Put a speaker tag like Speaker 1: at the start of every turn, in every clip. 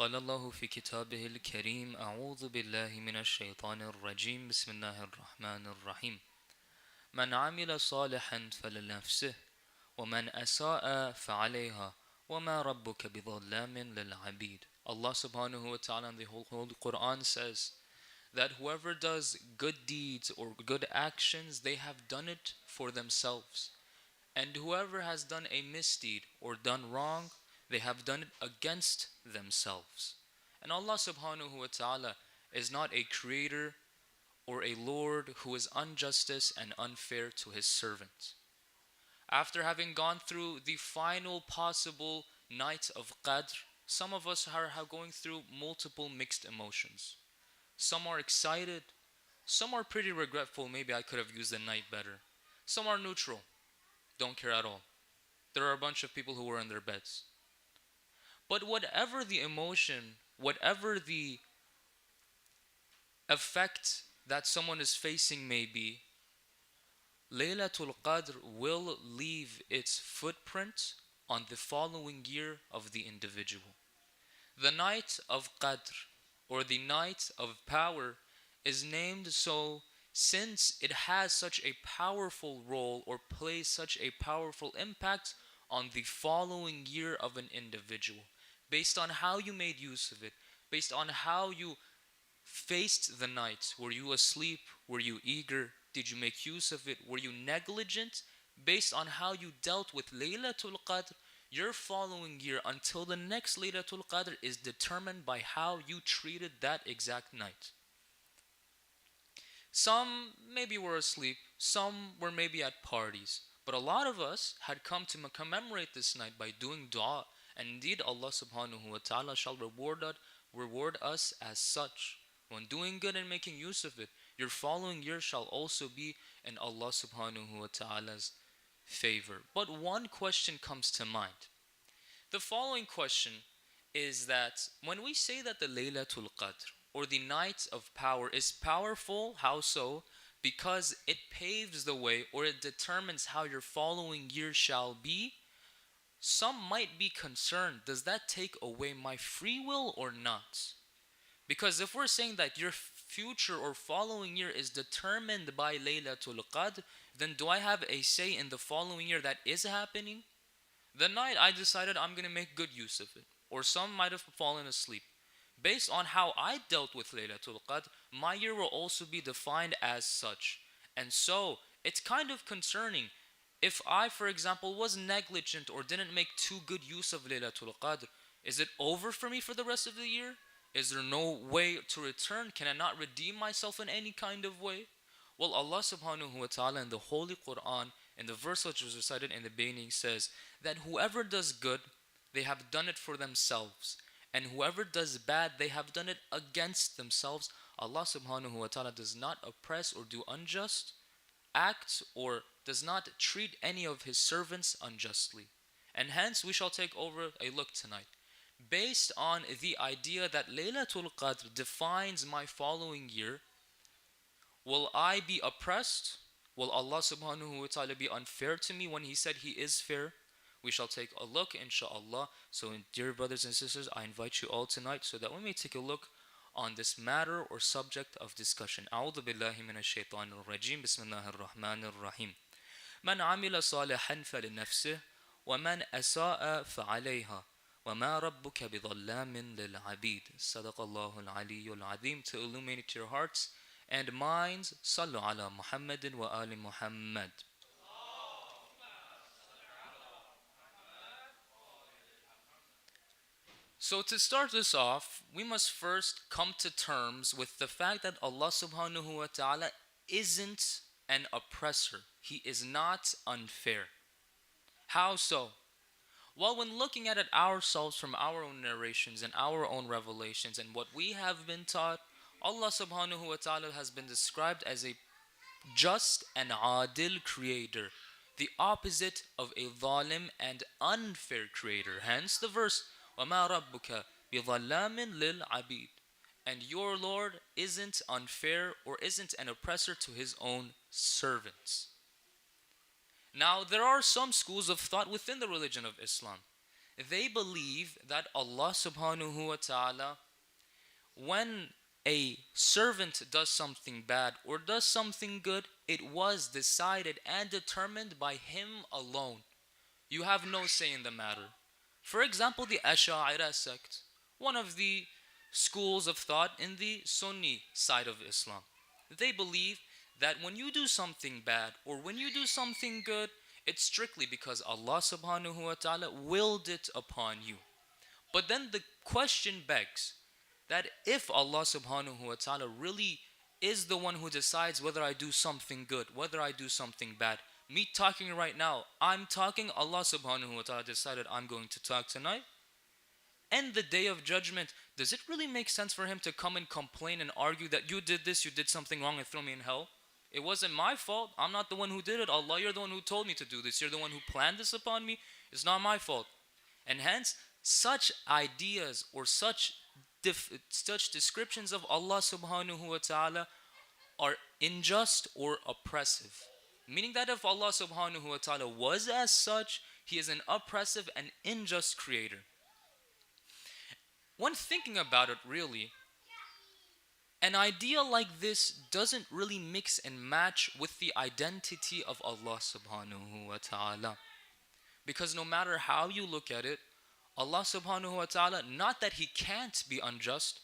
Speaker 1: قال الله في كتابه الكريم أعوذ بالله من الشيطان الرجيم بسم الله الرحمن الرحيم من عمل صالحا فلنفسه ومن أساء فعليها وما ربك بظلام للعبيد. Allah subhanahu wa ta'ala in the Holy Quran says that whoever does good deeds or good actions, they have done it for themselves. And whoever has done a misdeed or done wrong, they have done it against themselves. And Allah subhanahu wa ta'ala is not a creator or a Lord who is unjustice and unfair to his servants. After having gone through the final possible night of Qadr, some of us are going through multiple mixed emotions. Some are excited, some are pretty regretful, maybe I could have used the night better. Some are neutral, don't care at all. There are a bunch of people who were in their beds. But whatever the emotion, whatever the effect that someone is facing may be, Laylatul Qadr will leave its footprint on the following year of the individual. The night of Qadr, or the night of power, is named so since it has such a powerful role or plays such a powerful impact on the following year of an individual, based on how you made use of it, based on how you faced the night. Were you asleep? Were you eager? Did you make use of it? Were you negligent? Based on how you dealt with Laylatul Qadr, your following year until the next Laylatul Qadr is determined by how you treated that exact night. Some maybe were asleep, some were maybe at parties, but a lot of us had come to commemorate this night by doing dua, and indeed Allah subhanahu wa ta'ala shall reward us as such. When doing good and making use of it, your following year shall also be in Allah subhanahu wa ta'ala's favor. But one question comes to mind. The following question is that when we say that the Laylatul Qadr, or the night of power, is powerful, how so? Because it paves the way, or it determines how your following year shall be. Some might be concerned, does that take away my free will or not? Because if we're saying that your future or following year is determined by Laylatul Qadr, then do I have a say in the following year that is happening? The night I decided I'm going to make good use of it, or some might have fallen asleep. Based on how I dealt with Laylatul Qadr, my year will also be defined as such. And so, it's kind of concerning. If I, for example, was negligent or didn't make too good use of Laylatul Qadr, is it over for me for the rest of the year? Is there no way to return? Can I not redeem myself in any kind of way? Well, Allah subhanahu wa ta'ala in the Holy Quran, in the verse which was recited in the beginning, says that whoever does good, they have done it for themselves. And whoever does bad, they have done it against themselves. Allah subhanahu wa ta'ala does not oppress or do unjust acts, or does not treat any of his servants unjustly. And hence we shall take over a look tonight. Based on the idea that Laylatul Qadr defines my following year, will I be oppressed? Will Allah subhanahu wa ta'ala be unfair to me when he said he is fair? We shall take a look, inshaAllah. So dear brothers and sisters, I invite you all tonight so that we may take a look on this matter or subject of discussion. A'udhu billahi minash shaitanir rajim. Bismillahir rahmanir rahim. Man amila salihan falinafsih wa man asa'a fa'alayha wa ma rabbuka bidhallamin lil abid. Sadaqallahu al-aliyyul azim. To illuminate your hearts and minds, sallu ala Muhammadin wa ali Muhammad. So to start this off, we must first come to terms with the fact that Allah subhanahu wa ta'ala isn't an oppressor. He is not unfair. How so? Well, when looking at it ourselves from our own narrations and our own revelations and what we have been taught, Allah subhanahu wa ta'ala has been described as a just and adil creator, the opposite of a zalim and unfair creator. Hence the verse, وَمَا رَبُّكَ بِظَلَّامٍ لِلْعَبِيدِ. And your Lord isn't unfair or isn't an oppressor to his own servants. Now, there are some schools of thought within the religion of Islam They believe that Allah subhanahu wa ta'ala, when a servant does something bad or does something good, it was decided and determined by him alone. You have no say in the matter. For example, the Ash'ari sect, one of the schools of thought in the Sunni side of Islam. They believe that when you do something bad or when you do something good, it's strictly because Allah subhanahu wa ta'ala willed it upon you. But then the question begs that if Allah subhanahu wa ta'ala really is the one who decides whether I do something good, whether I do something bad, me talking right now, I'm talking, Allah subhanahu wa ta'ala decided I'm going to talk tonight. And the day of judgment, does it really make sense for him to come and complain and argue that you did this, you did something wrong and throw me in hell? It wasn't my fault. I'm not the one who did it. Allah, you're the one who told me to do this. You're the one who planned this upon me. It's not my fault. And hence, such ideas or such descriptions of Allah subhanahu wa ta'ala are unjust or oppressive. Meaning that if Allah subhanahu wa ta'ala was as such, He is an oppressive and unjust creator. When thinking about it really, an idea like this doesn't really mix and match with the identity of Allah subhanahu wa ta'ala. Because no matter how you look at it, Allah subhanahu wa ta'ala, not that He can't be unjust,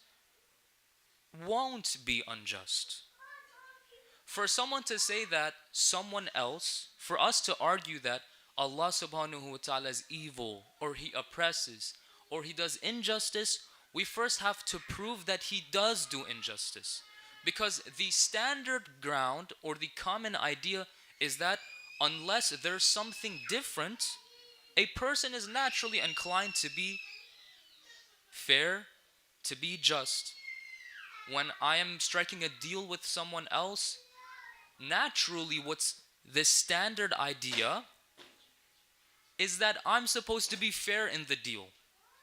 Speaker 1: won't be unjust. For someone to say that someone else, for us to argue that Allah subhanahu wa ta'ala is evil, or He oppresses, or He does injustice, we first have to prove that He does do injustice. Because the standard ground or the common idea is that unless there's something different, a person is naturally inclined to be fair, to be just. When I am striking a deal with someone else, naturally what's the standard idea is that I'm supposed to be fair in the deal,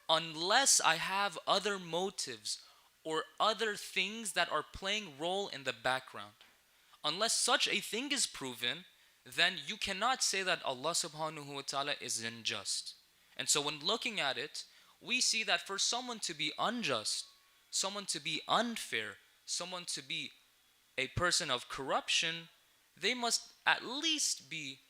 Speaker 1: unless I have other motives or other things that are playing role in the background. Unless such a thing is proven, then you cannot say that Allah subhanahu wa ta'ala is unjust. And so when looking at it, we see that for someone to be unjust, someone to be unfair, someone to be a person of corruption, they must at least be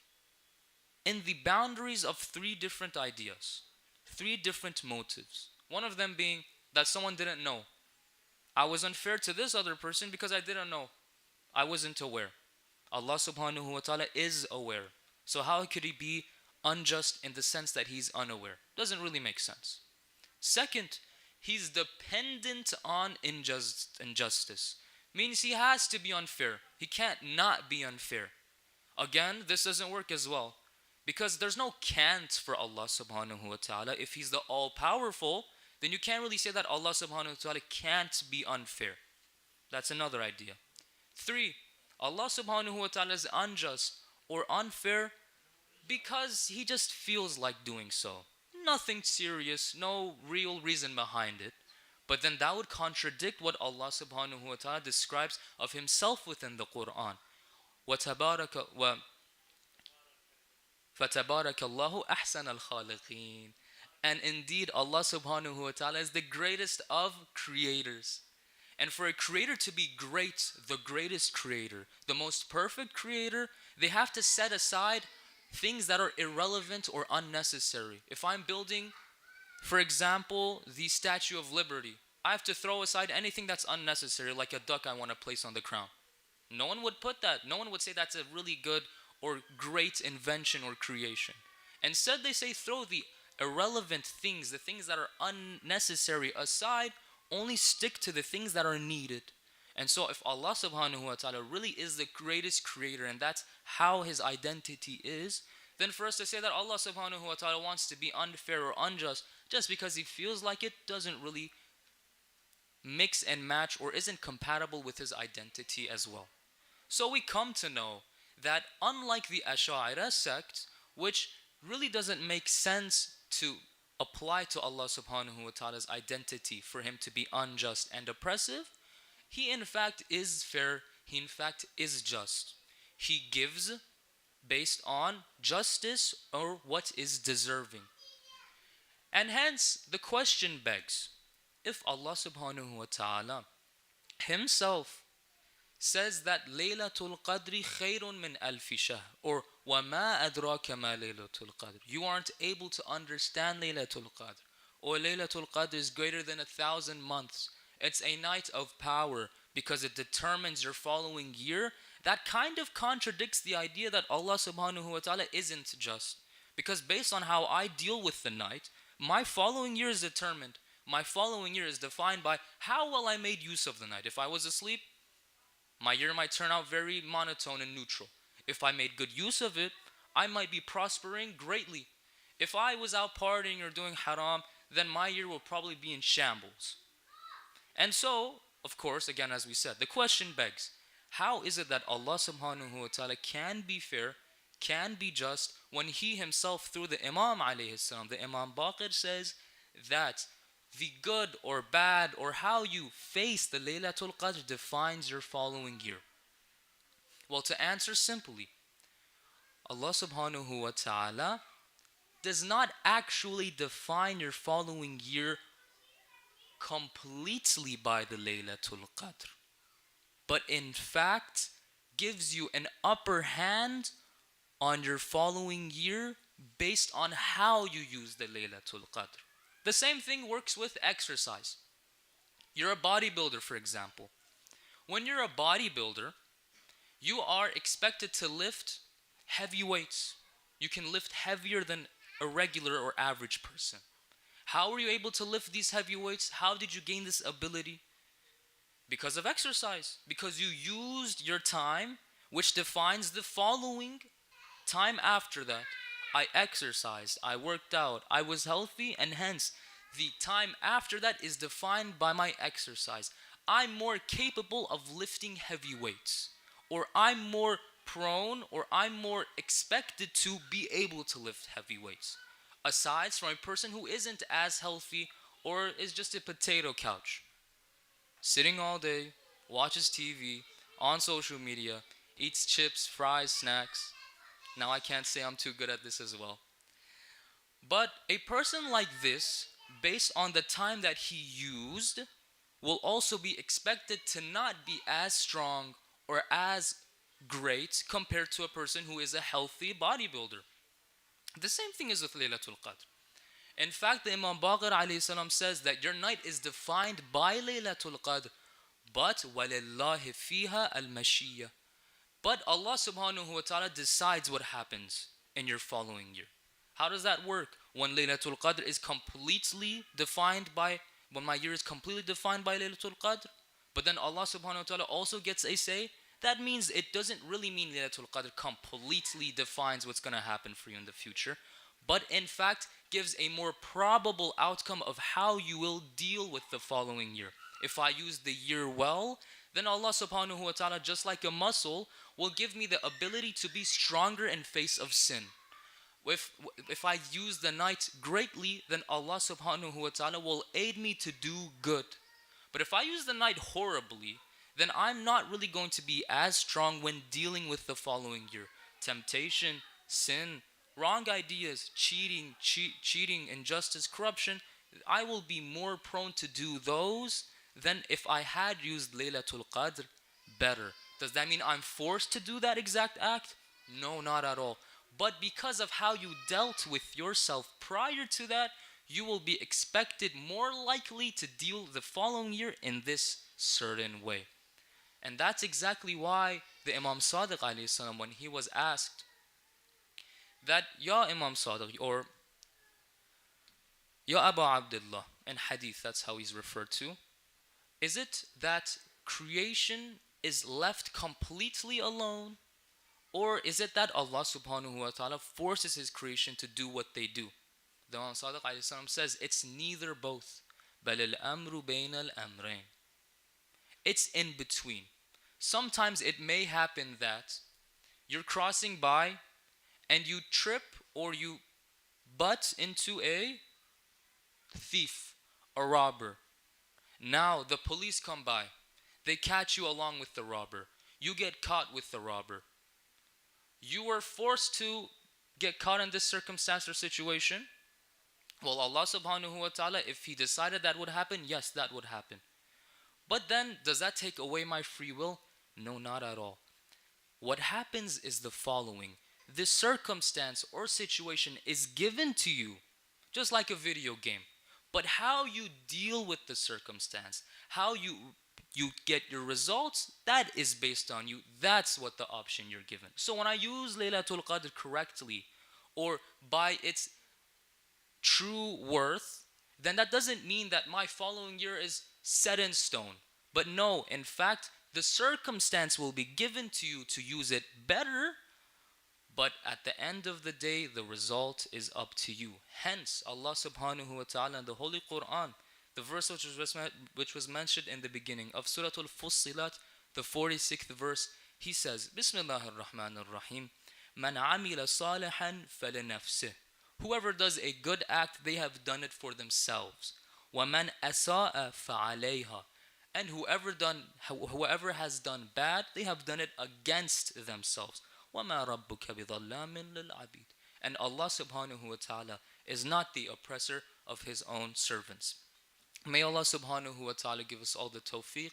Speaker 1: in the boundaries of three different ideas, three different motives. One of them being that someone didn't know. I was unfair to this other person because I didn't know. I wasn't aware. Allah subhanahu wa ta'ala is aware. So how could He be unjust in the sense that He's unaware? Doesn't really make sense. Second, He's dependent on injustice. Means He has to be unfair. He can't not be unfair. Again, this doesn't work as well. Because there's no can't for Allah subhanahu wa ta'ala. If He's the all-powerful, then you can't really say that Allah subhanahu wa ta'ala can't be unfair. That's another idea. 3, Allah subhanahu wa ta'ala is unjust or unfair because He just feels like doing so. Nothing serious, no real reason behind it. But then that would contradict what Allah subhanahu wa ta'ala describes of Himself within the Quran. فَتَبَارَكَ اللَّهُ أَحْسَنَ الْخَالِقِينَ. And indeed, Allah subhanahu wa ta'ala is the greatest of creators. And for a creator to be great, the greatest creator, the most perfect creator, they have to set aside things that are irrelevant or unnecessary. If I'm building, for example, the Statue of Liberty, I have to throw aside anything that's unnecessary, like a duck I want to place on the crown. No one would put that. No one would say that's a really good or great invention or creation. Instead, they say throw the irrelevant things, the things that are unnecessary aside, only stick to the things that are needed. And so if Allah subhanahu wa ta'ala really is the greatest creator and that's how His identity is, then for us to say that Allah subhanahu wa ta'ala wants to be unfair or unjust just because He feels like it doesn't really mix and match or isn't compatible with His identity as well. So we come to know that unlike the Ash'ari sect, which really doesn't make sense to apply to Allah subhanahu wa ta'ala's identity for Him to be unjust and oppressive, He in fact is fair, He in fact is just. He gives based on justice or what is deserving. And hence the question begs, if Allah subhanahu wa ta'ala himself says that Laylatul Qadri khayrun min alfi shahr, or وَمَا أَدْرَاكَ مَا Laylatul Qadr, you aren't able to understand Laylatul Qadr, or Laylatul Qadr is greater than 1,000 months, it's a night of power because it determines your following year, that kind of contradicts the idea that Allah subhanahu wa ta'ala isn't just. Because based on how I deal with the night, my following year is determined. My following year is defined by how well I made use of the night. If I was asleep, my year might turn out very monotone and neutral. If I made good use of it, I might be prospering greatly. If I was out partying or doing haram, then my year will probably be in shambles. And so, of course, again as we said, the question begs, how is it that Allah subhanahu wa ta'ala can be fair, can be just, when He Himself through the Imam alayhi salam, the Imam Baqir says that the good or bad or how you face the Laylatul Qadr defines your following year? Well, to answer simply, Allah subhanahu wa ta'ala does not actually define your following year completely by the Laylatul Qadr, but in fact gives you an upper hand on your following year based on how you use the Laylatul Qadr. The same thing works with exercise. You're a bodybuilder, for example. When you're a bodybuilder, you are expected to lift heavy weights. You can lift heavier than a regular or average person. How were you able to lift these heavy weights? How did you gain this ability? Because of exercise. Because you used your time, which defines the following time after that. I exercised, I worked out, I was healthy, and hence the time after that is defined by my exercise. I'm more capable of lifting heavy weights, or I'm more prone, or I'm more expected to be able to lift heavy weights, aside from a person who isn't as healthy or is just a potato couch, sitting all day, watches TV, on social media, eats chips, fries, snacks. Now I can't say I'm too good at this as well. But a person like this, based on the time that he used, will also be expected to not be as strong or as great compared to a person who is a healthy bodybuilder. The same thing is with Laylatul Qadr. In fact, the Imam Baqir alayhi salam says that your night is defined by Laylatul Qadr, but وَلِلَّهِ فِيهَا الْمَشِيَّةِ. But Allah subhanahu wa ta'ala decides what happens in your following year. How does that work? When Laylatul Qadr is completely defined by, when my year is completely defined by Laylatul Qadr, but then Allah subhanahu wa ta'ala also gets a say, that means it doesn't really mean Laylatul Qadr completely defines what's going to happen for you in the future, but in fact gives a more probable outcome of how you will deal with the following year. If I use the year well, then Allah subhanahu wa ta'ala, just like a muscle, will give me the ability to be stronger in face of sin. If I use the night greatly, then Allah subhanahu wa ta'ala will aid me to do good. But if I use the night horribly, then I'm not really going to be as strong when dealing with the following year. Temptation, sin, wrong ideas, cheating, injustice, corruption, I will be more prone to do those than if I had used Laylatul Qadr better. Does that mean I'm forced to do that exact act? No, not at all. But because of how you dealt with yourself prior to that, you will be expected more likely to deal the following year in this certain way. And that's exactly why the Imam Sadiq alayhi salam, when he was asked that, Ya Imam Sadiq, or Ya Abu Abdullah, in hadith, that's how he's referred to, is it that creation is left completely alone, or is it that Allah subhanahu wa ta'ala forces His creation to do what they do? The Imam Sadiq alayhi salam says it's neither both. بَلِ الْأَمْرُ بَيْنَ الْأَمْرَيْنِ. It's in between. Sometimes it may happen that you're crossing by and you trip or you butt into a thief, a robber. Now the police come by. They catch you along with the robber. You get caught with the robber. You were forced to get caught in this circumstance or situation. Well, Allah subhanahu wa ta'ala, if He decided that would happen, yes, that would happen. But then, does that take away my free will? No, not at all. What happens is the following: this circumstance or situation is given to you, just like a video game. But how you deal with the circumstance, how you get your results, that is based on you. That's what the option you're given. So when I use Laylatul Qadr correctly, or by its true worth, then that doesn't mean that my following year is set in stone. But no, in fact, the circumstance will be given to you to use it better, but at the end of the day, the result is up to you. Hence, Allah subhanahu wa ta'ala in the Holy Quran, the verse which was mentioned in the beginning of Surah Al-Fussilat, the 46th verse, He says, Bismillahir Rahmanir Rahim, Man amila salihan falinafsih. Whoever does a good act, they have done it for themselves. وَمَنْ أَسَاءَ فَعَلَيْهَا. And whoever has done bad, they have done it against themselves. وَمَا رَبُّكَ بِظَلَّامٍ لِلْعَبِيدِ. And Allah subhanahu wa ta'ala is not the oppressor of His own servants. May Allah subhanahu wa ta'ala give us all the tawfiq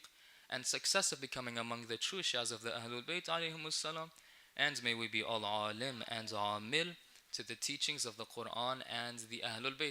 Speaker 1: and success of becoming among the true Shahs of the Ahlul Bayt alayhimus salam. And may we be all alim and amil to the teachings of the Quran and the Ahlul Bayt.